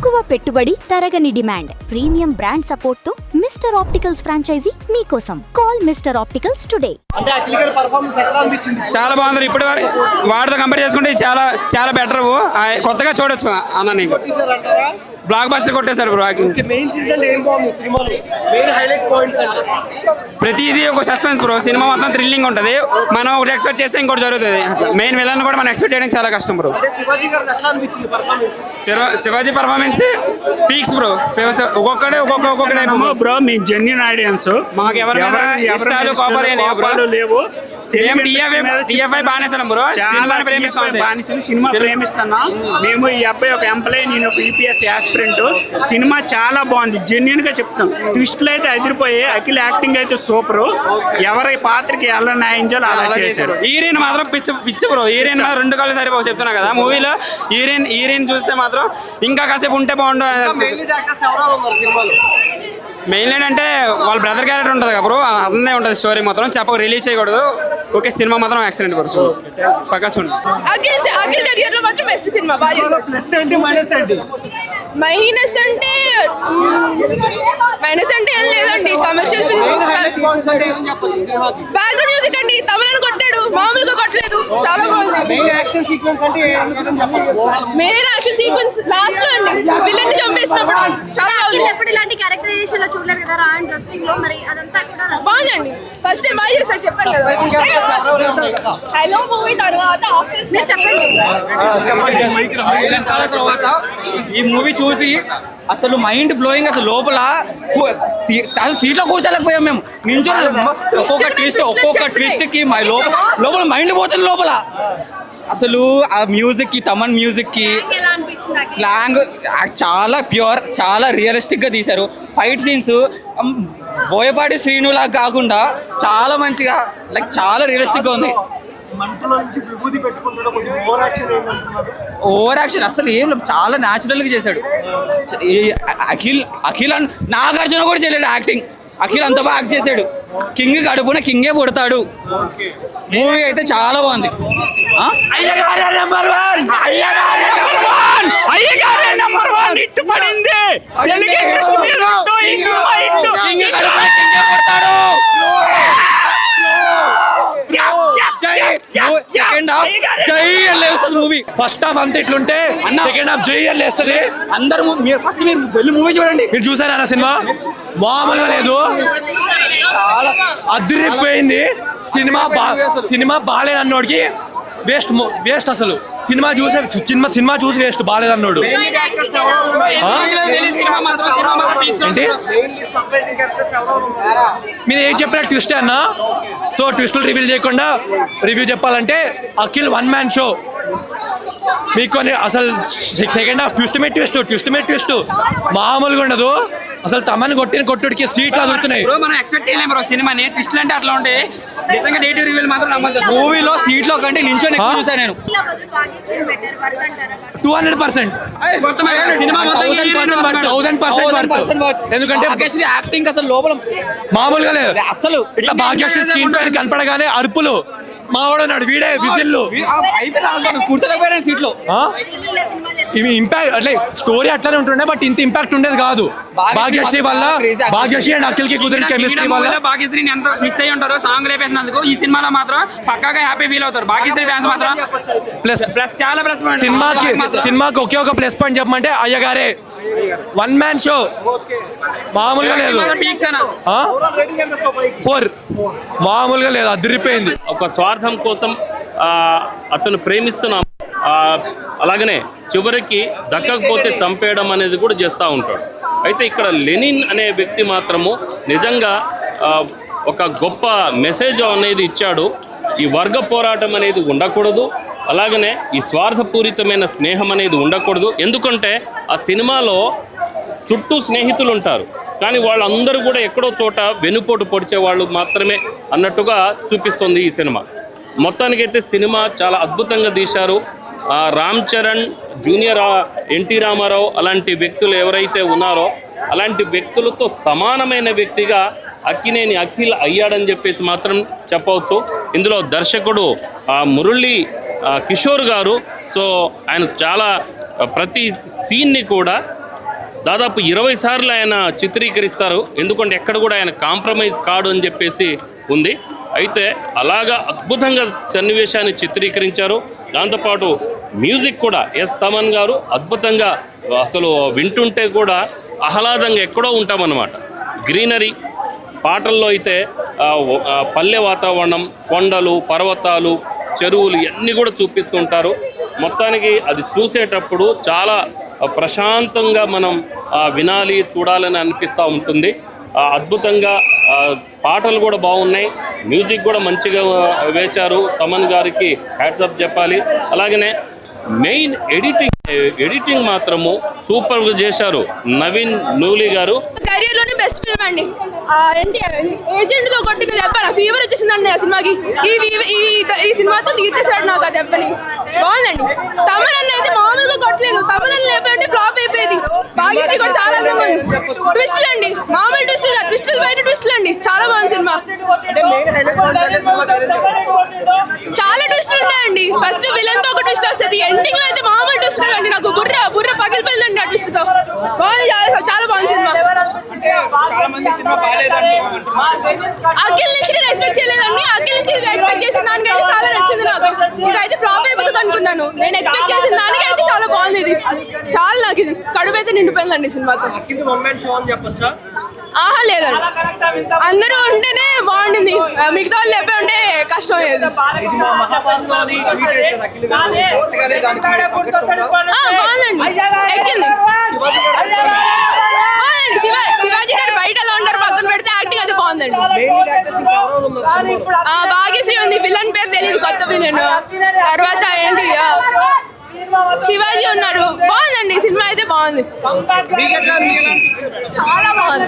తక్కువ పెట్టుబడి, తరగని డిమాండ్, ప్రీమియం బ్రాండ్ సపోర్ట్ తో మిస్టర్ ఆప్టికల్స్ ఫ్రాంచైజీ మీకోసం. Call mister opticals today. చాలా బాగుంది. ఇప్పుడు వాటితో కంపేర్ చేసుకుంటే చాలా చాలా బెటర్. కొత్తగా చూడొచ్చు అన్న. నీకు బ్లాక్ బస్టర్ కొట్టేశారు బ్రో. ప్రతిదీ ఒక సస్పెన్స్ బ్రో. సినిమా మొత్తం థ్రిల్లింగ్ ఉంటుంది. మనం ఒకటి ఎక్స్పెక్ట్ చేస్తే ఇంకోటి జరుగుతుంది. మెయిన్ విలన్ కూడా మనం ఎక్స్పెక్ట్ చేయడానికి చాలా కష్టం bro. Shivaji performance peaks bro. ఒక్కొక్కడే బ్రో. మీ జెన్యూన్ ఆడియన్స్, మాకు ఎవరి ఇష్టాలు కోపాలు లేవు. సినిమా ప్రేమిస్తున్నా. మేము ఈ అబ్బాయి ఒక ఎంప్లాయీ, నేను ఒక యూపీఎస్ యాస్పిరెంట్. సినిమా చాలా బాగుంది, జెన్యూన్ గా చెప్తాం. ట్విస్ట్లు అయితే అదిరిపోయి, అఖిల్ యాక్టింగ్ అయితే సూపర్. ఎవరి పాత్రకి ఎలా న్యాయం చేయాలో అలా చేశారు. హీరోయిన్ మాత్రం పిచ్చి బ్రో. హీరోయిన్ 2 కాళ్ళు సరిపోవు చెప్తున్నా కదా. మూవీలో హీరోయిన్ చూస్తే మాత్రం ఇంకా కాసేపు ఉంటే బాగుండు. మెయిన్ ఏంటంటే వాళ్ళ బ్రదర్ క్యారెక్టర్ ఉంటుంది కదా బ్రో. అదే ఉంటుంది స్టోరీ మొత్తం. చెప్పక రిలీజ్ చేయకూడదు. ఓకే, సినిమా మాత్రం ఎక్సలెంట్ బ్రో. పక్కా చూడండి. అఖిల్ కెరియర్ లో మాత్రం బెస్ట్ సినిమా. బాగా చేశారు. ప్లస్ ఏంటి మైనస్ ఏంటి? మైనస్ అంటే ఏం లేదండి. కమర్షియల్ ఫిల్మ్, బ్యాక్గ్రౌండ్ మ్యూజిక్ అండి. తమిళని కొట్టాడు, మామూలుగా కొట్టలేదు. చాలా బాగుంది. మెయిన్ యాక్షన్ సీక్వెన్స్ లాస్ట్ లో అండి విలన్ ని చంపేసినప్పుడు చాలా బాగుంది. ఎప్పుడు ఇలాంటి క్యారెక్టరైజేషన్ లో చూడలేదు కదా, రా అండ్ ఇంట్రెస్టింగ్ లో. మరి అదంతా కూడా బాగుందండి. ఫస్ట్ టైం బాగా చేశాడు. చెప్పాను కదా. హలో మూవీ తర్వాత ఆఫ్టర్ తర్వాత ఈ మూవీ చూసి అసలు మైండ్ బ్లోయింగ్. అసలు లోపల అసలు సీట్లో కూర్చోలేకపోయాం మేము. నించొని ఒక్కొక్క ట్విస్ట్ కి లోపల మైండ్ పోతుంది లోపల. అసలు ఆ మ్యూజిక్ కి, తమన్ మ్యూజిక్ కి స్లాంగ్ చాలా ప్యూర్, చాలా రియలిస్టిక్ గా తీశారు. ఫైట్ సీన్స్ బోయపాటి శ్రీనులా కాకుండా చాలా మంచిగా, లైక్ చాలా రియలిస్టిక్ గా ఉంది. ఓవర్ యాక్షన్ అసలు ఏం చాలా న్యాచురల్ గా చేశాడు. అఖిల్ నాగార్జున కూడా చేయలేడు యాక్టింగ్. అఖిల్ అంత బాగా యాక్ట్ చేశాడు. కింగ్ కడుపున కింగే పుడతాడు. మూవీ అయితే చాలా బాగుంది. మూవీ ఫస్ట్ హాఫ్ అంతా ఇట్లుంటే సెకండ్ హాఫ్ జై అని లేస్తుంది. అందరూ ఫస్ట్ మీరు వెళ్ళి మూవీ చూడండి. మీరు చూసారా సినిమా? మామూలుగా లేదు, చాలా అదిరిపోయింది. సినిమా బాగాలేదన్నోడికి వేస్ట్ అసలు. సినిమా చూసి వేస్ట్ బాగాలేదన్నోడు. మీరు ఏం చెప్పిన ట్విస్ట్ అన్నా. సో ట్విస్టులు రివీల్ చేయకుండా రివ్యూ చెప్పాలంటే అఖిల్ వన్ మ్యాన్ షో. మీకు అసలు సెకండ్ హాఫ్ ట్విస్ట్ మామూలుగా ఉండదు. అసలు తమని కొట్టుడికి సీట్లు అదురుతున్నాయి. మనం ఎక్స్పెక్ట్ చేయలేము బ్రో సినిమాని. ట్విస్ట్ అంటే అట్లా ఉంటే నిజంగా డేటివ్ రివ్యూలు మాత్రం నమ్మదు. మూవీలో సీట్లో కంటే నించొని చూసాను నేను. 200% సినిమా మొత్తం 1000% ఎందుకంటే యాక్టింగ్ అసలు లోపల మామూలుగా లేదు. అసలు ఇట్లా భాగ్యశ్రీ స్క్రీన్ పైన కనపడగానే అరుపులు. మావాడున్నాడు వీడే విజిల్లు. కూర్చోలేకపోయాను సీట్లో. ఇవి ఇంపాక్ట్ అట్లే స్టోరీ అట్లానే ఉంటుండే, బట్ ఇంత ఇంపాక్ట్ ఉండేది కాదు. భాగ్యశ్రీ వల్ల, భాగ్యశ్రీ అండ్ అఖిల్ కి కుదిరిన కెమిస్ట్రీ వల్ల. భాగ్యశ్రీని ఎంత మిస్ అయ్యి ఉంటారో సాంగ్ లేపేసినందుకు. ఈ సినిమాలో మాత్రం పక్కాగా హ్యాపీ ఫీల్ అవుతారు భాగ్యశ్రీ ఫ్యాన్స్ మాత్రం. ప్లస్ చాలా ప్లస్ పాయింట్ సినిమాకి ఒకే ఒక ప్లస్ పాయింట్ చెప్పమంటే అయ్యగారే. వన్ మ్యాన్ షో మామూలుగా లేదు. 4 మామూలుగా లేదు, అదిరిపోయింది. ఒక స్వార్థం కోసం అతను ప్రేమిస్తున్న, అలాగనే చివరికి దక్కకపోతే చంపేయడం అనేది కూడా చేస్తూ ఉంటాడు. అయితే ఇక్కడ లెనిన్ అనే వ్యక్తి మాత్రము నిజంగా ఒక గొప్ప మెసేజ్ అనేది ఇచ్చాడు. ఈ వర్గ పోరాటం అనేది ఉండకూడదు, అలాగనే ఈ స్వార్థపూరితమైన స్నేహం అనేది ఉండకూడదు. ఎందుకంటే ఆ సినిమాలో చుట్టూ స్నేహితులు ఉంటారు, కానీ వాళ్ళందరూ కూడా ఎక్కడో చోట వెనుపోటు పొడిచే వాళ్ళు మాత్రమే అన్నట్టుగా చూపిస్తుంది ఈ సినిమా. మొత్తానికైతే సినిమా చాలా అద్భుతంగా తీశారు. రామ్ చరణ్, జూనియర్ ఎన్టీ రామారావు అలాంటి వ్యక్తులు ఎవరైతే ఉన్నారో అలాంటి వ్యక్తులతో సమానమైన వ్యక్తిగా అక్కినేని అఖిల్ అయ్యాడని చెప్పేసి మాత్రం చెప్పవచ్చు. ఇందులో దర్శకుడు మురళీ కిషోర్ గారు. సో ఆయన చాలా ప్రతి సీన్ని కూడా దాదాపు 20 సార్లు ఆయన చిత్రీకరిస్తారు. ఎందుకంటే ఎక్కడ కూడా ఆయన కాంప్రమైజ్ కాడు అని చెప్పేసి ఉంది. అయితే అలాగా అద్భుతంగా సన్నివేశాన్ని చిత్రీకరించారు. దాంతోపాటు మ్యూజిక్ కూడా తమన్ గారు అద్భుతంగా, అసలు వింటుంటే కూడా ఆహ్లాదంగా ఎక్కడో ఉంటామన్నమాట. గ్రీనరీ పాటల్లో అయితే పల్లె వాతావరణం, కొండలు, పర్వతాలు, చెరువులు ఇవన్నీ కూడా చూపిస్తుంటారు. మొత్తానికి అది చూసేటప్పుడు చాలా ప్రశాంతంగా మనం వినాలి, చూడాలని అనిపిస్తూ ఉంటుంది. అద్భుతంగా పాటలు కూడా బాగున్నాయి, మ్యూజిక్ కూడా మంచిగా వేశారు. తమన్ గారికి హ్యాట్సాప్ చెప్పాలి. అలాగనే మెయిన్ ఎడిటింగ్ మాత్రము సూపర్గా చేశారు నవీన్ నూలి గారు. కెరియర్ లోనే బెస్ట్ ఫిల్మ్ అండి. ఏంటి ఏజెంట్ తో కొట్టి చెప్పాను, ఫీవర్ వచ్చేసిందండి ఆ సినిమాకి. ఈ సినిమాతో తీర్చేసాడు నాకు ఆ దెబ్బని. బాగుందండి. తమిళ అన్న అయితే మామూలుగా కొట్టలేదు. తమిళ లేకపోతే ఫ్లాప్ అయిపోయేది. భాగ్యశ్రీ కూడా చాలా ట్విస్టులు అండి, మామూలు ట్విస్టులు, ట్విస్టులు బయట ట్విస్టులు అండి. చాలా బాగుంది సినిమా. చాలా ట్విస్టులు ఉన్నాయండి. ఫస్ట్ విలన్ తో ఒక ట్విస్ట్ వస్తుంది, ఎండింగ్ లో అయితే మామూలు ట్విస్ట్ కదండి. నాకు బుర్ర పగిలిపోయిందండి ఆ ట్విస్ట్ తో. బాగుంది, చాలా బాగుంది సినిమా. అఖిల్ నుంచి నేను ఎక్స్పెక్ట్ చేయలేదండి. అఖిల్ నుంచి ఎక్స్పెక్ట్ చేసిన దానికైతే చాలా నచ్చింది నాకు. ఇదైతే ఫ్లాప్ అయిపోతుంది అనుకున్నాను. నేను ఎక్స్పెక్ట్ చేసిన దానికైతే చాలా బాగుంది. ఇది చాలా నాకు ఇది కడుపు అయితే నిండిపోయిందండి సినిమాతో. ఆహా లేదండి, అందరూ ఉంటేనే బాగుండింది. మిగతా వాళ్ళు చెప్పే ఉంటే కష్టం అయ్యేది. బాగుందండి, ఎక్కింది. శివాజీ గారు బయట ఎలా ఉంటారు పక్కన పెడితే యాక్టింగ్ అది బాగుందండి. భాగ్యశ్రీ ఉంది, విలన్ పేరు తెలియదు, కొత్త విలన్. తర్వాత ఏంటి శివాజీ ఉన్నారు. బాగుందండి సినిమా అయితే బాగుంది, చాలా బాగుంది.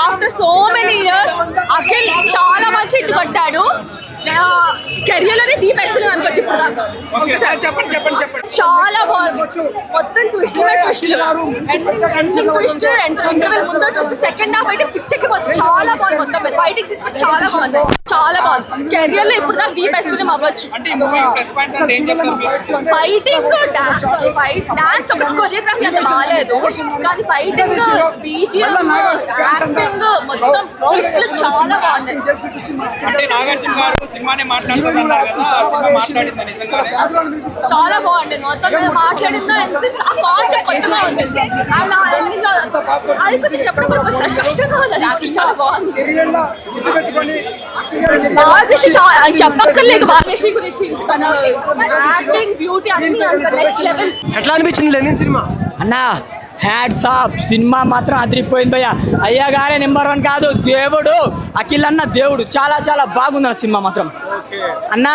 After so many years Akhil చాలా మంచి హిట్ కొట్టాడు. కెరియర్ లోనే ది బెస్ట్ ఫిల్మ్ అనుకోవచ్చు ఇప్పుడు దాకా. చాలా బాగుంది. మొత్తం twist ending twist and interval ముందు ట్విస్ట్, సెకండ్ హాఫ్ అయితే పిచ్చెక్కిపోతుంది. చాలా బాగుంది. మొత్తం ఫైటింగ్ సీన్స్ కూడా చాలా బాగుంది. చాలా బాగుంది. కెరియర్ లో ఇప్పుడు దాకా ది బెస్ట్ ఫిల్మ్ అవ్వచ్చు. ఫైటింగ్, డాన్స్ ఒక కొరియోగ్రఫీ అంత బాగాలేదు, కానీ ఫైటింగ్, బీజిఎం, యాక్టింగ్, మొత్తం ట్విస్ట్లు చాలా బాగున్నాయి. చాలా బాగుంది. మొత్తం మాట్లాడిన ఆ కాన్సెప్ట్ కొత్తగా ఉంది. అది కొంచెం చెప్పడం కూడా కొంచెం కష్టంగా ఉంది. చాలా బాగుంది. భాగ్యశ్రీ చెప్పక్కర్లేదు భాగ్యశ్రీ గురించి. తన యాక్టింగ్, బ్యూటీ అన్ని నెక్స్ట్ లెవెల్. ఎట్లా అనిపించింది లెనిన్ సినిమా అన్నా? Hats off. సినిమా మాత్రం అదిరిపోయింది భయ్య. అయ్యగారే నెంబర్ 1 కాదు, దేవుడు. అఖిల్ అన్న దేవుడు. చాలా చాలా బాగుంది అన్న సినిమా మాత్రం. అన్నా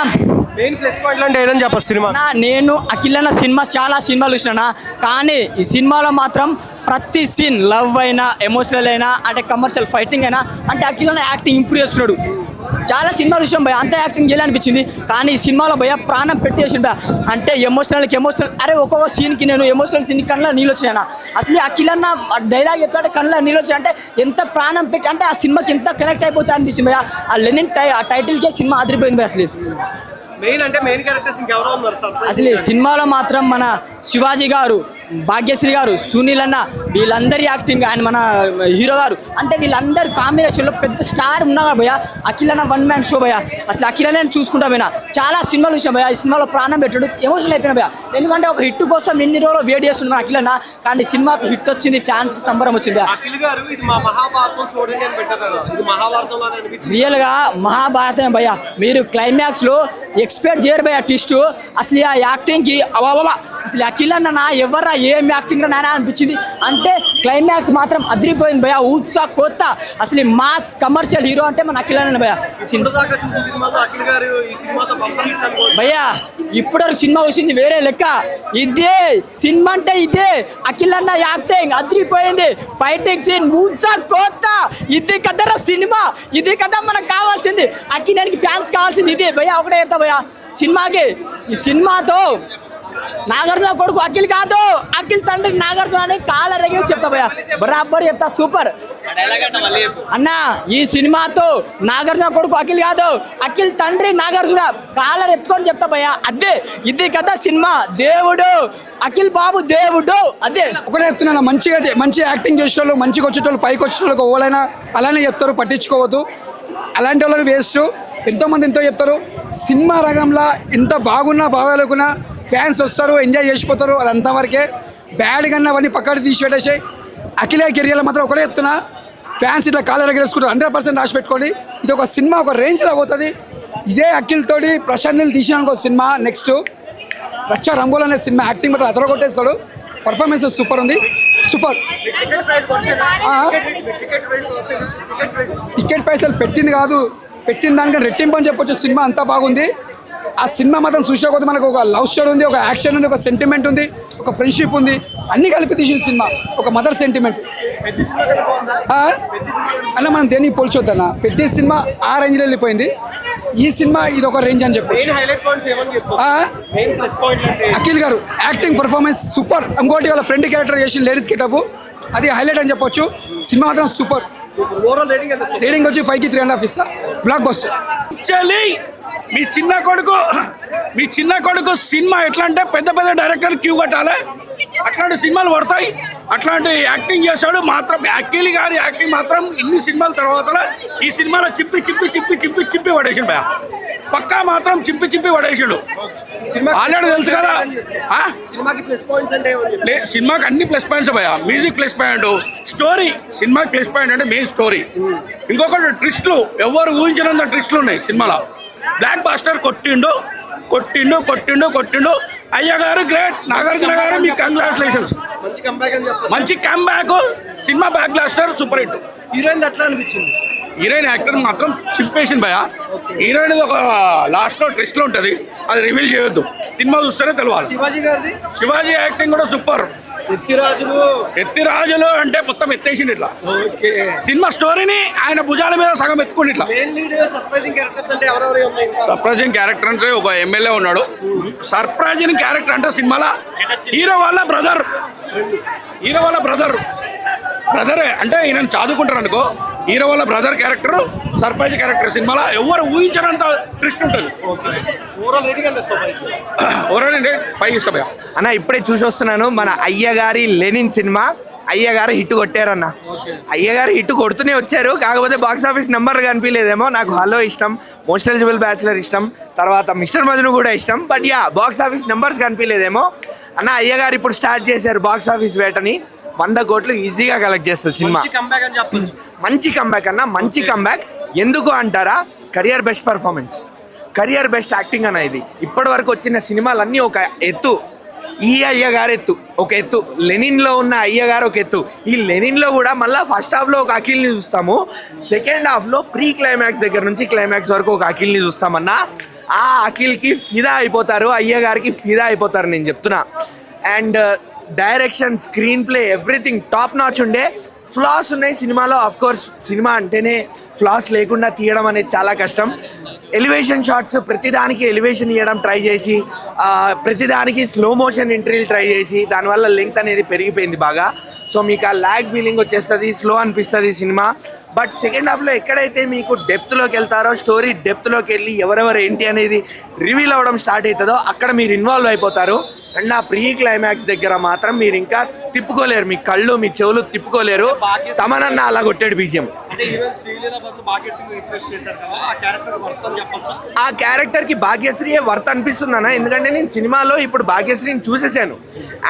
మెయిన్ ప్లస్ పాయింట్ అంటే ఏదని చెప్పచ్చు సినిమా? నేను అఖిల్ అన్న సినిమా చాలా సినిమాలు చూసినా, కానీ ఈ సినిమాలో మాత్రం ప్రతి సీన్ లవ్ అయినా, ఎమోషనల్ అయినా, అంటే కమర్షియల్ ఫైటింగ్ అయినా, అంటే అఖిల్ అన్న యాక్టింగ్ ఇంప్రూవ్ చేస్తున్నాడు. చాలా సినిమాలు చూసాం భయ, అంత యాక్టింగ్ చేయాలి అనిపించింది. కానీ ఈ సినిమాలో భయ ప్రాణం పెట్టేసి భయ. అంటే ఎమోషనల్కి ఎమోషనల్, అరే ఒక్కొక్క సీన్కి నేను ఎమోషనల్ సీన్ కన్నా నీళ్ళు వచ్చాయన్న. అసలు అఖిల్ అన్న డైలాగ్ చెప్పాడు, కన్నా నీళ్ళు వచ్చాయి. అంటే ఎంత ప్రాణం పెట్టి, అంటే ఆ సినిమాకి ఎంత కనెక్ట్ అయిపోతా అనిపించింది భయ. ఆ లెనిన్ ఆ టైటిల్కే సినిమా అదిరిపోయింది భయ. అసలు మెయిన్ క్యారెక్టర్స్ ఇంకెవరో ఉన్నారు అసలు ఈ సినిమాలో మాత్రం మన శివాజీ గారు, భాగ్యశ్రీ గారు, సునీల్ అన్న, వీళ్ళందరి యాక్టింగ్, ఆయన మన హీరో గారు, అంటే వీళ్ళందరి కాంబినేషన్లో పెద్ద స్టార్ ఉన్నారు భయ. అఖిల్ అన్న 1 మ్యాన్ షో భయ. అసలు అఖిల్ అన్న చూసుకుంటా పోయినా చాలా సినిమాలు చూసాం భయ. ఈ సినిమాలో ప్రాణం పెట్టాడు, ఎమోషనల్ అయిపోయినా భయ. ఎందుకంటే ఒక హిట్ కోసం ఎన్ని రోజులు వెయిట్ చేస్తున్నాం అఖిల్ అన్న, కానీ సినిమాకి హిట్ వచ్చింది, ఫ్యాన్స్కి సంబరం వచ్చింది. రియల్గా మహాభారతం భయ. మీరు క్లైమాక్స్లో ఎక్స్పెక్ట్ చేయరు భయ ట్విస్ట్. అసలు ఆ యాక్టింగ్కి అసలు అఖిల్ అన్న ఎవర్రా, ఏం యాక్టింగ్ రా నాయన అనిపించింది. అంటే క్లైమాక్స్ మాత్రం అదిరిపోయింది భయ. ఉత్సాహ కొత్త, అసలు మాస్ కమర్షియల్ హీరో అంటే మన అఖిల్ అన్న భయ. భయ ఇప్పటివరకు సినిమా వచ్చింది వేరే లెక్క. ఇదే సినిమా అంటే ఇదే. అఖిల్ అన్న యాక్టింగ్ అదిరిపోయింది. ఫైటింగ్ సీన్ ఉత్సాహ కొత్త. ఇది కదరా సినిమా, ఇది కదా మనకు కావాల్సింది. అఖిలానికి ఫ్యాన్స్ కావాల్సింది ఇదే భయ. ఒకటే చెప్తా భయ, సినిమాకి ఈ సినిమాతో నాగార్జున కొడుకు అఖిల్ కాదు, అఖిల్ తండ్రి నాగార్జున అని కాళ్ళ రెగ్గి చెప్తా భయ్యా, బరాబర్ చెప్తా. సూపర్ అన్న. ఈ సినిమాతో నాగార్జున కొడుకు అఖిల్ కాదు, అఖిల్ తండ్రి నాగార్జున కాళ్ళ ఎత్తుకొని చెప్తా భయ్యా. అదే ఇది కదా సినిమా. దేవుడు అఖిల్ బాబు దేవుడు. అదే ఒకటే చెప్తున్నాను, మంచి యాక్టింగ్ చేసేటోళ్ళు, మంచిగా వచ్చేటోళ్ళు, పైకి వచ్చేటోళ్ళు ఎవరైనా అలానే చెప్తారు, పట్టించుకోవద్దు. అలాంటి వాళ్ళని వేస్ట్. ఎంతోమంది ఎంతో చెప్తారు. సినిమా రంగంలో ఎంత బాగున్నా బాగాలేకున్నా ఫ్యాన్స్ వస్తారు, ఎంజాయ్ చేసిపోతారు. అది అంతవరకే. బ్యాడ్ కన్నా అవన్నీ పక్కన తీసి పెట్టేసి అఖిలే కెరియర్లో మాత్రం ఒకటే చెప్తున్నా, ఫ్యాన్స్ ఇట్లా కాలర్ ఎగరేసుకుంటారు. 100% రాసి పెట్టుకోండి. ఇది ఒక సినిమా ఒక రేంజ్లో పోతుంది. ఇదే అఖిల్ తోటి ప్రశాంత్ నీల్ తీసిన సినిమా నెక్స్ట్ రచ్చ రంగోల్ అనే సినిమా యాక్టింగ్ మాత్రం అదర కొట్టేస్తాడు. పర్ఫార్మెన్స్ సూపర్ ఉంది, సూపర్. టికెట్ పైసలు పెట్టింది కాదు, పెట్టిన దానికన్నా రెట్టింపు అని చెప్పొచ్చు. సినిమా అంతా బాగుంది. ఆ సినిమా మాత్రం చూసే కొద్ది మనకు ఒక లవ్ స్టోరీ ఉంది, ఒక యాక్షన్ ఉంది, ఒక సెంటిమెంట్ ఉంది, ఒక ఫ్రెండ్షిప్ ఉంది, అన్ని కలిపి తీసిన సినిమా. ఒక మదర్ సెంటిమెంట్ అన్న. మనం దేనికి పోల్చొద్దన్న. పెద్ద సినిమా ఆ రేంజ్లో వెళ్ళిపోయింది. ఈ సినిమా ఇది ఒక రేంజ్ అని చెప్పి. అఖిల్ గారు యాక్టింగ్ పర్ఫార్మెన్స్ సూపర్. ఇంకోటి వాళ్ళ ఫ్రెండ్ క్యారెక్టర్ చేసిన లేడీస్ గెటప్, అది హైలైట్ అని చెప్పొచ్చు. సినిమా మాత్రం సూపర్. రేటింగ్ వచ్చి 5కి 3.5 ఇస్తా. Block buster. మీ చిన్న కొడుకు సినిమా ఎట్లా అంటే పెద్ద డైరెక్టర్ క్యూ కట్టాలి. అట్లాంటి సినిమాలు పడతాయి. అట్లాంటి యాక్టింగ్ చేశాడు. మాత్రం అఖిల్ గారి యాక్టింగ్ మాత్రం ఇన్ని సినిమాల తర్వాత ఈ సినిమాలో చింపి పడేసిండు భయ. పక్కా మాత్రం చింపి పడేసిండు. ఆల్రెడీ తెలుసు కదా. సినిమాకి అన్ని ప్లస్ పాయింట్స్ భయ. Music plus point, story. సినిమాకి ప్లస్ పాయింట్ అంటే మెయిన్ స్టోరీ. ఇంకొకటి ట్విస్ట్లు, ఎవరు ఊహించినంత ట్విస్ట్లు ఉన్నాయి సినిమాలో. బ్లాక్ బాస్టర్ కొట్టిండు. అయ్యగారు గ్రేట్. నాగార్జున గారు మీకు కంగ్రాచులేషన్స్. మంచి comeback. Cinema blockbuster super hit. Heroine ఎట్లా అనిపించింది? హీరోయిన్ యాక్టర్ మాత్రం చింపేసింది భయ. హీరోయిన్ ఒక లాస్ట్లో ట్విస్ట్లో ఉంటుంది, అది రివీల్ చేయొద్దు. సినిమా చూస్తేనే తెలవాలి. శివాజీ యాక్టింగ్ కూడా సూపర్. ఎత్తిరాజులు అంటే మొత్తం ఎత్తేసిండు ఇట్లా. సినిమా స్టోరీని ఆయన భుజాల మీద సగం ఎత్తుకుని ఇట్లా. సర్ప్రైజింగ్ క్యారెక్టర్ అంటే ఒక ఎమ్మెల్యే ఉన్నాడు. సర్ప్రైజింగ్ క్యారెక్టర్ అంటే సినిమాలో హీరో వాళ్ళ బ్రదరే అంటే ఈయన చదువుకుంటారు అనుకో. హీరో వాళ్ళ బ్రదర్ క్యారెక్టర్ సర్ప్రైజ్ క్యారెక్టర్. సినిమాలో ఎవరు ఊహించినంత ట్విస్ట్ ఉంటుంది. ఓవరాల్ 5 ఇస్తా అన్న. ఇప్పుడే చూసి వస్తున్నాను మన అయ్యగారి లెనిన్ సినిమా. అయ్యగారు హిట్ కొట్టారన్న. అయ్యగారు హిట్ కొడుతూనే వచ్చారు. కాకపోతే బాక్స్ ఆఫీస్ నెంబర్ కనిపించలేదేమో. నాకు హలో ఇష్టం, మోస్ట్ ఎలిజిబుల్ బ్యాచులర్ ఇష్టం, తర్వాత మిస్టర్ మజ్ను కూడా ఇష్టం. బట్ బాక్స్ ఆఫీస్ నెంబర్స్ కనిపించలేదేమో అన్న. అయ్యగారు ఇప్పుడు స్టార్ట్ చేశారు బాక్స్ ఆఫీస్ వేటని. 100 కోట్లు ఈజీగా కలెక్ట్ చేస్తుంది సినిమా. మంచి కంబ్యాక్ అన్న, మంచి కంబ్యాక్. ఎందుకు అంటారా? Career best performance, career best acting అన్న. ఇది ఇప్పటి వరకు వచ్చిన సినిమాలన్నీ ఒక ఎత్తు. ఈ అయ్యగారు ఎత్తు ఒక ఎత్తు, లెనిన్లో ఉన్న అయ్యగారు ఒక ఎత్తు. ఈ లెనిన్లో కూడా మళ్ళీ ఫస్ట్ హాఫ్లో ఒక అఖిల్ని చూస్తాము, సెకండ్ హాఫ్లో ప్రీ క్లైమాక్స్ దగ్గర నుంచి క్లైమాక్స్ వరకు ఒక అఖిల్ని చూస్తామన్నా. ఆ అఖిల్కి ఫిదా అయిపోతారు, అయ్యగారికి ఫిదా అయిపోతారు నేను చెప్తున్నా. And direction, screen play, everything top notch ఉండే. ఫ్లాస్ ఉన్నాయి సినిమాలో. ఆఫ్ కోర్స్ సినిమా అంటేనే ఫ్లాస్ లేకుండా తీయడం అనేది చాలా కష్టం. ఎలివేషన్ షాట్స్, ప్రతిదానికి ఎలివేషన్ ఇవ్వడం ట్రై చేసి, ప్రతిదానికి స్లో మోషన్ ఎంట్రీలు ట్రై చేసి, దానివల్ల లెంగ్త్ అనేది పెరిగిపోయింది బాగా. సో మీకు ఆ ల్యాగ్ ఫీలింగ్ వచ్చేస్తుంది, స్లో అనిపిస్తుంది సినిమా. బట్ సెకండ్ హాఫ్లో ఎక్కడైతే మీకు డెప్త్లోకి వెళ్తారో, స్టోరీ డెప్త్లోకి వెళ్ళి ఎవరెవరు ఏంటి అనేది రివీల్ అవ్వడం స్టార్ట్ అవుతుందో అక్కడ మీరు ఇన్వాల్వ్ అయిపోతారు. అండ్ ఆ ప్రీ క్లైమాక్స్ దగ్గర మాత్రం మీరు ఇంకా తిప్పుకోలేరు, మీ కళ్ళు మీ చెవులు తిప్పుకోలేరు. తమనన్న అలా కొట్టాడు బీజిఎం. ఆ క్యారెక్టర్కి భాగ్యశ్రీయే వర్త్ అనిపిస్తుంది అన్న. ఎందుకంటే నేను సినిమాలో ఇప్పుడు భాగ్యశ్రీని చూసేసాను.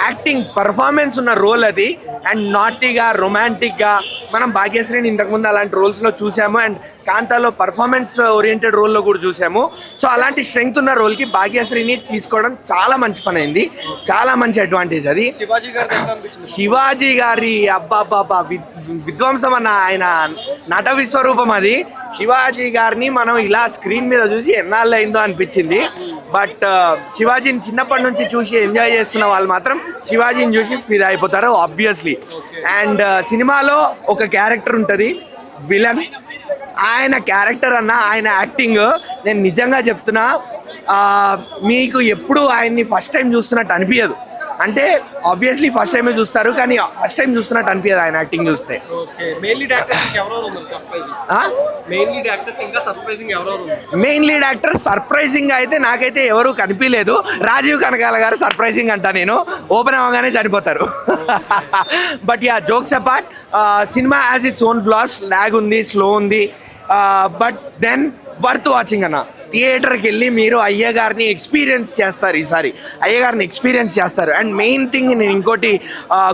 యాక్టింగ్ పర్ఫార్మెన్స్ ఉన్న రోల్ అది. అండ్ నాటీగా, రొమాంటిక్గా మనం భాగ్యశ్రీని ఇంతకుముందు అలాంటి రోల్స్లో చూసాము. అండ్ కాంతాలో పర్ఫార్మెన్స్ ఓరియంటెడ్ రోల్లో కూడా చూసాము. సో అలాంటి స్ట్రెంగ్త్ ఉన్న రోల్కి భాగ్యశ్రీని తీసుకోవడం చాలా మంచి పని అయింది, చాలా మంచి అడ్వాంటేజ్ అది. శివాజీ గారి అబ్బాబ్బాబ్బా విధ్వంసం అన్న, ఆయన నట విశ్వరూపం అది. శివాజీ గారిని మనం ఇలా స్క్రీన్ మీద చూసి ఎన్నాళ్ళు అయిందో అనిపించింది. బట్ శివాజీని చిన్నప్పటి నుంచి చూసి ఎంజాయ్ చేస్తున్న వాళ్ళు మాత్రం శివాజీని చూసి ఫిదా అయిపోతారు ఆబ్వియస్లీ. అండ్ సినిమాలో ఒక క్యారెక్టర్ ఉంటుంది విలన్. ఆయన క్యారెక్టర్ అన్న, ఆయన యాక్టింగ్ నేను నిజంగా చెప్తున్నా మీకు ఎప్పుడు ఆయన్ని ఫస్ట్ టైం చూస్తున్నట్టు అనిపించదు. అంటే ఆబ్వియస్లీ ఫస్ట్ టైమే చూస్తారు, కానీ ఫస్ట్ టైం చూస్తున్నట్టు అనిపించదు ఆయన యాక్టింగ్ చూస్తే. మెయిన్ లీడ్ యాక్టర్ సర్ప్రైజింగ్ అయితే నాకైతే ఎవరు కనిపించలేదు. రాజీవ్ కనకాల గారు సర్ప్రైజింగ్ అంట, నేను ఓపెన్ అవ్వగానే చనిపోతారు. But ya, jokes apart, cinema has its own flaws, lag ఉంది, స్లో ఉంది, బట్ దెన్ వర్త్ వాచింగ్ అన్న. థియేటర్కి వెళ్ళి మీరు అయ్యగారిని ఎక్స్పీరియన్స్ చేస్తారు, ఈసారి అయ్యగారిని ఎక్స్పీరియన్స్ చేస్తారు. అండ్ మెయిన్ థింగ్, నేను ఇంకోటి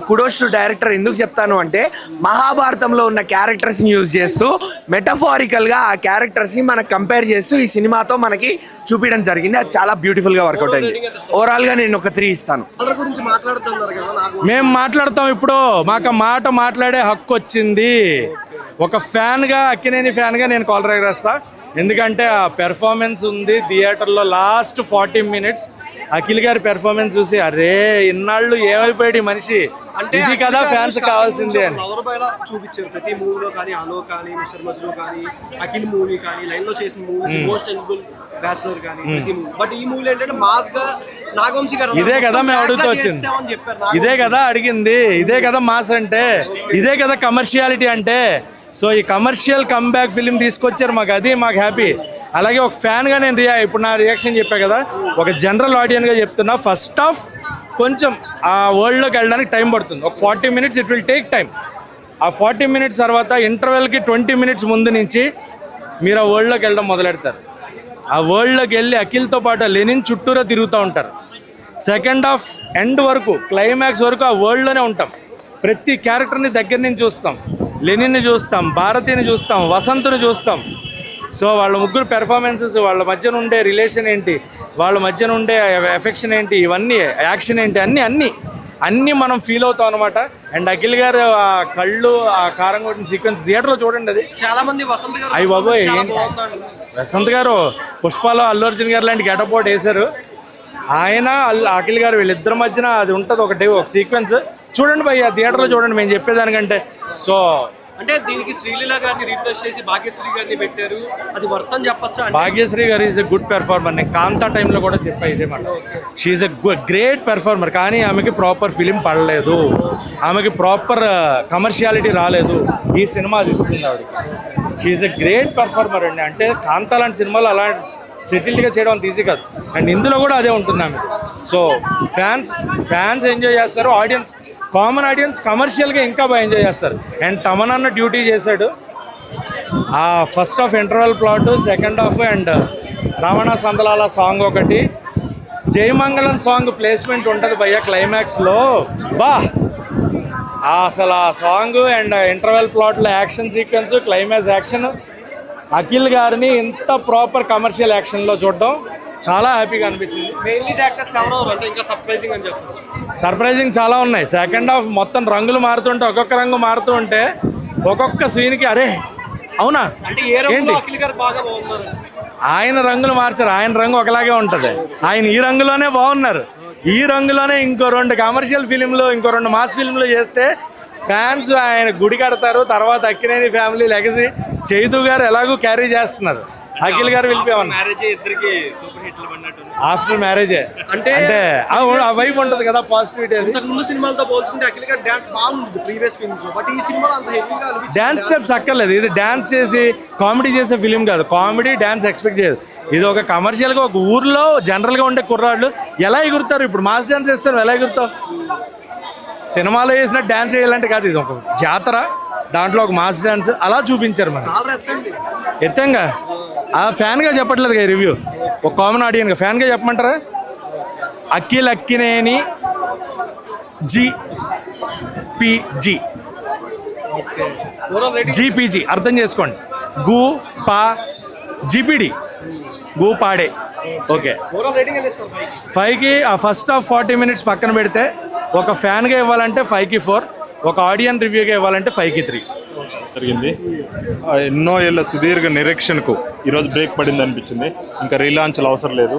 కుడోస్ టు డైరెక్టర్ ఎందుకు చెప్తాను అంటే, మహాభారతంలో ఉన్న క్యారెక్టర్స్ని యూజ్ చేస్తూ మెటఫారికల్గా ఆ క్యారెక్టర్స్ని మనకు కంపేర్ చేస్తూ ఈ సినిమాతో మనకి చూపించడం జరిగింది. అది చాలా బ్యూటిఫుల్గా వర్కౌట్ అయింది. ఓవరాల్గా నేను ఒక 3 ఇస్తాను. మేము మాట్లాడతాం ఇప్పుడు, మాకు మాట మాట్లాడే హక్కు వచ్చింది. ఒక ఫ్యాన్గా, అక్కినేని ఫ్యాన్గా నేను కాలర్ ఎగరేస్తా. ఎందుకంటే ఆ పెర్ఫార్మెన్స్ ఉంది థియేటర్లో. లాస్ట్ 40 minutes అఖిల్ గారి పెర్ఫార్మెన్స్ చూసి అరే ఇన్నాళ్ళు ఏమైపోయాడు ఈ మనిషి, ఇది కదా ఫ్యాన్స్ కావాల్సిందే అని చూపించారు. ప్రతి మూవీలో కానీ, అలో కానీ, మిస్టర్ మజ్ను కానీ, అఖిల్ మూవీ కానీ, లైన్ లో చేసిన మూవీస్, మోస్ట్ ఎలిజిబుల్ బ్యాచులర్ కానీ, ప్రతి మూవీ. బట్ ఈ మూవీలో ఏంటంటే మాస్ గా నాగవంశీ గారు ఇదే కదా మేము అడుగుతూ వచ్చింది, ఇదే కదా అడిగింది, ఇదే కదా మాస్ అంటే, ఇదే కదా కమర్షియాలిటీ అంటే. సో ఈ కమర్షియల్ కమ్బ్యాక్ ఫిలిం తీసుకొచ్చారు మాకు, అది మాకు హ్యాపీ. అలాగే ఒక ఫ్యాన్గా నేను ఇప్పుడు నా రియాక్షన్ చెప్పా కదా, ఒక జనరల్ ఆడియన్గా చెప్తున్నా, ఫస్ట్ ఆఫ్ కొంచెం ఆ వరల్డ్లోకి వెళ్ళడానికి టైం పడుతుంది. ఒక 40 minutes it will take time. ఆ 40 minutes తర్వాత ఇంటర్వెల్కి 20 minutes ముందు నుంచి మీరు ఆ వరల్డ్లోకి వెళ్ళడం మొదలెడతారు. ఆ వరల్డ్లోకి వెళ్ళి అఖిల్తో పాటు లెనిన్ చుట్టూరా తిరుగుతూ ఉంటారు. సెకండ్ హాఫ్ ఎండ్ వరకు, క్లైమాక్స్ వరకు ఆ వరల్డ్లోనే ఉంటాం. ప్రతి క్యారెక్టర్ని దగ్గర నుంచి చూస్తాం. లెనిన్ని చూస్తాం, భారతిని చూస్తాం, వసంత్ని చూస్తాం. సో వాళ్ళ ముగ్గురు పెర్ఫార్మెన్సెస్, వాళ్ళ మధ్యన ఉండే రిలేషన్ ఏంటి, వాళ్ళ మధ్యన ఉండే ఎఫెక్షన్ ఏంటి, ఇవన్నీ యాక్షన్ ఏంటి, అన్నీ మనం ఫీల్ అవుతాం అనమాట. అండ్ అఖిల్ గారు ఆ కళ్ళు, ఆ కారం కొట్టిన సీక్వెన్స్ థియేటర్లో చూడండి, అది చాలా మంది వసంత్ గారు, అయ్యి బాబోయ్, వసంత్ గారు పుష్పలో అల్లు అర్జున్ గారు లాంటి గెటప్ అవుట్ వేశారు. ఆయన అఖిల్ గారు వీళ్ళిద్దరి మధ్యన అది ఉంటుంది ఒకటి, ఒక సీక్వెన్స్ చూడండి భయ్య, థియేటర్లో చూడండి మేము చెప్పేదానికంటే. సో అంటే దీనికి శ్రీలీల గారిని రీప్లేస్ చేసి భాగ్యశ్రీ గారిని పెట్టారు, అది వర్త్ అని చెప్పొచ్చా? భాగ్యశ్రీ గారు ఈజ్ ఎ గుడ్ పెర్ఫార్మర్. నేను కాంతా టైంలో కూడా చెప్పా ఇదే మాట. షీఈ్ ఎ గ్రేట్ పెర్ఫార్మర్, కానీ ఆమెకి ప్రాపర్ ఫిలిం పడలేదు, ఆమెకి ప్రాపర్ కమర్షియాలిటీ రాలేదు. ఈ సినిమా అది ఇస్తుంది ఆవిడకి. షీఈ్ ఎ గ్రేట్ పెర్ఫార్మర్ అండి. అంటే కాంతా లాంటి సినిమాలు అలా సెటిల్డ్గా చేయడం అంత ఈజీ కాదు. అండ్ ఇందులో కూడా అదే ఉంటుంది ఆమె. సో ఫ్యాన్స్ ఎంజాయ్ చేస్తారు, ఆడియన్స్, కామన్ ఆడియన్స్ కమర్షియల్గా ఇంకా బాగా ఎంజాయ్ చేస్తారు. అండ్ తమనన్న డ్యూటీ చేశాడు. ఆ first half interval plot, second half and రావణ సందలాల సాంగ్ ఒకటి, జయమంగళం సాంగ్ ప్లేస్మెంట్ ఉంటుంది భయ్య క్లైమాక్స్లో. అసలు ఆ సాంగ్ అండ్ ఇంటర్వెల్ ప్లాట్లో action sequence, climax action, Akhil గారిని ఇంత ప్రాపర్ కమర్షియల్ యాక్షన్లో చూడడం చాలా హ్యాపీగా అనిపించింది. మెయిన్లీ యాక్టర్స్ ఎవరు అంటే ఇంకా సర్ప్రైజింగ్ అని చెప్పచ్చు. సర్ప్రైజింగ్ చాలా ఉన్నాయి. సెకండ్ హాఫ్ మొత్తం రంగులు మారుతుంటే, ఒక్కొక్క రంగు మారుతూ ఉంటే ఒక్కొక్క సీన్కి అరే అవునా అంటే ఏ రంగులో అఖిల్ గారు బాగా బాగున్నారు. ఆయన రంగులు మార్చారు, ఆయన రంగు ఒకలాగే ఉంటుంది. ఆయన ఈ రంగులోనే బాగున్నారు. ఈ రంగులోనే ఇంకో 2 కమర్షియల్ ఫిలింలు, ఇంకో 2 మాస్ ఫిలింలు చేస్తే ఫ్యాన్స్ ఆయన గుడి కడతారు. తర్వాత అక్కినేని ఫ్యామిలీ లెగసీ చైతు గారు ఎలాగూ క్యారీ చేస్తున్నారు. అఖిల్ గారు వెళ్ళిపోయామన్నారు ఆఫ్టర్ మ్యారేజే. అంటే ఆ వైబ్ ఉంటుంది కదా, పాజిటివిటీ. అది ముందు సినిమాలతో పోల్చుకుంటే అఖిల్ గారు డాన్స్ బాగుంది ప్రీవియస్ ఫిల్మ్స్ లో, బట్ ఈ సినిమాలో అంత హెవీగా అనిపించింది. డాన్స్ స్టెప్స్ అక్కర్లేదు. ఇది డాన్స్ చేసి కామెడీ చేసే ఫిలిం కాదు. కామెడీ డాన్స్ ఎక్స్పెక్ట్ చేయదు. ఇది ఒక కమర్షియల్గా, ఒక ఊర్లో జనరల్గా ఉండే కుర్రాళ్ళు ఎలా ఎగురుతారు. ఇప్పుడు మాస్ డాన్స్ చేస్తారు, ఎలా ఎగురుతావు? సినిమాలో వేసిన డాన్స్ వేయాలంటే కాదు, ఇది ఒక జాతర, దాంట్లో ఒక మాస్ డాన్స్ అలా చూపించారు. మనం ఎత్తంగా ఆ ఫ్యాన్గా చెప్పట్లేదు కదా రివ్యూ, ఒక కామన్ ఆడియన్గా ఫ్యాన్గా చెప్పమంటారా? అఖిల్ అక్కినేని జీపీజీ అర్థం చేసుకోండి. గు పా జీపీడి, గు పాడే. ఓకే, 5కి ఆ ఫస్ట్ హాఫ్ 40 minutes పక్కన పెడితే, ఒక ఫ్యాన్గా ఇవ్వాలంటే 5కి 4, ఒక ఆడియన్ రివ్యూగా ఇవ్వాలంటే 5కి 3 జరిగింది. ఎన్నో ఏళ్ళ సుదీర్ఘ నిరీక్షణకు ఈరోజు బ్రేక్ పడింది అనిపించింది. ఇంకా రీలాంచ్లు అవసరం లేదు.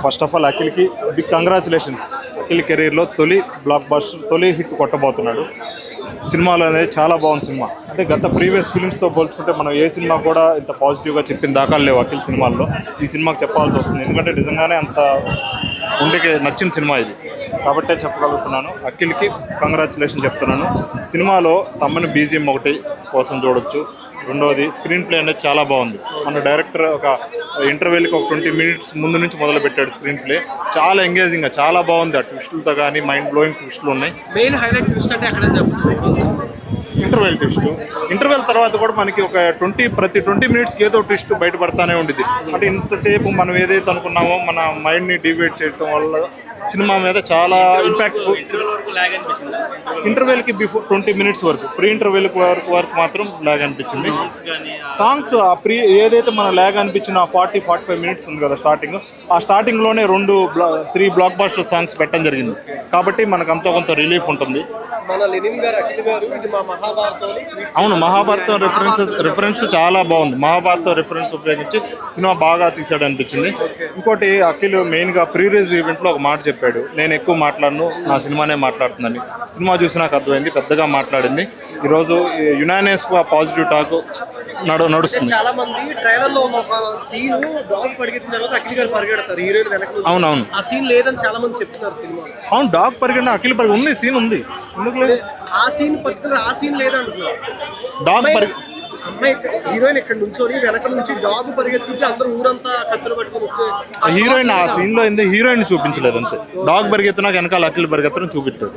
ఫస్ట్ ఆఫ్ ఆల్ అఖిల్కి బిగ్ కంగ్రాచులేషన్స్. అఖిల్ కెరీర్లో తొలి బ్లాక్ బస్టర్, తొలి హిట్ కొట్టబోతున్నాడు. సినిమాలో అనేది చాలా బాగుంది సినిమా. అంటే గత ప్రీవియస్ ఫిలిమ్స్తో పోల్చుకుంటే మనం ఏ సినిమా కూడా ఇంత పాజిటివ్గా చెప్పిన దాఖలు లేవు అఖిల్ సినిమాల్లో. ఈ సినిమాకి చెప్పాల్సి వస్తుంది, ఎందుకంటే నిజంగానే అంత ఉండికి నచ్చిన సినిమా ఇది కాబట్టే చెప్పగలుగుతున్నాను. అఖిల్కి కంగ్రాచులేషన్ చెప్తున్నాను. సినిమాలో తమ్మని బీజిఎం ఒకటి కోసం చూడొచ్చు. రెండోది స్క్రీన్ ప్లే అనేది చాలా బాగుంది. మన డైరెక్టర్ ఒక ఇంటర్వెల్కి ఒక 20 మినిట్స్ ముందు నుంచి మొదలు పెట్టాడు. స్క్రీన్ ప్లే చాలా ఎంగేజింగ్గా చాలా బాగుంది. ఆ ట్విస్టులతో కానీ మైండ్ బ్లోయింగ్ ట్విస్టులు ఉన్నాయి. మెయిన్ హైలైట్ ట్విస్ట్ అంటే ఎక్కడ చెప్పచ్చు? Interval twist. ఇంటర్వెల్ తర్వాత కూడా మనకి ఒక ప్రతి 20 మినిట్స్కి ఏదో ట్విస్ట్ బయటపడతానే ఉండేది. అంటే ఇంతసేపు మనం ఏదైతే అనుకున్నామో మన మైండ్ని డివైడ్ చేయడం వల్ల సినిమా మీద చాలా ఇంపాక్ట్. ఇంటర్వెల్కి బిఫోర్ 20 మినిట్స్ వరకు, ప్రీ ఇంటర్వెల్ వరకు మాత్రం లాగ్ అనిపించింది. సాంగ్స్ ఏదైతే మన లాగ్ అనిపించిన 40-45 మినిట్స్ ఉంది కదా స్టార్టింగ్, ఆ స్టార్టింగ్లోనే 3 బ్లాక్ బస్టర్ సాంగ్స్ పెట్టడం జరిగింది. కాబట్టి మనకు అంత కొంత రిలీఫ్ ఉంటుంది. మన లెనిన్ గారు, అఖిల్ గారు ఇది మా మహాభారతం. అవును, మహాభారతం రిఫరెన్స్ చాలా బాగుంది. మహాభారతం రిఫరెన్స్ ఉపయోగించి సినిమా బాగా తీసాడు అనిపించింది. ఇంకోటి అఖిల్ మెయిన్గా ప్రీ రిలీజ్ ఈవెంట్లో ఒక మాట చెప్పాడు, నేను ఎక్కువ మాట్లాడను, నా సినిమానే మాట్లాడుతుందని. సినిమా చూసి నాకు అర్థమైంది, పెద్దగా మాట్లాడింది. ఈరోజు యునానియస్ పాజిటివ్ టాక్ నడుస్తుంది. చాలా మంది ట్రైలర్ లో ఒక సీన్ డాగ్ పరిగెత్తిన తర్వాత అఖిల్ గారు పరిగెడతారు, హీరోయిన్ వెనక. అవునవును, ఆ సీన్ లేదని చాలా మంది చెప్తున్నారు సినిమా. అవును, డాగ్ పరిగెడిన అఖిల్ పరిగె ఉంది, సీన్ ఉంది. ఎందుకు లేదు? ఆ సీన్ పర్టికులర్ ఆ సీన్ లేదంటున్నారు. డాగ్ అమ్మాయి హీరోయిన్ ఇక్కడ నుంచొని వెనక నుంచి డాగ్ పరిగెత్తుంటే అందరూ ఊరంతా కత్తులు పట్టుకుని వచ్చే హీరోయిన్ ఆ సీన్ లో హీరోయిన్ చూపించలేదు అంతే. డాగ్ పరిగెత్తినాక వెనకాల అఖిల్ పరిగెత్తడం చూపెట్టాడు.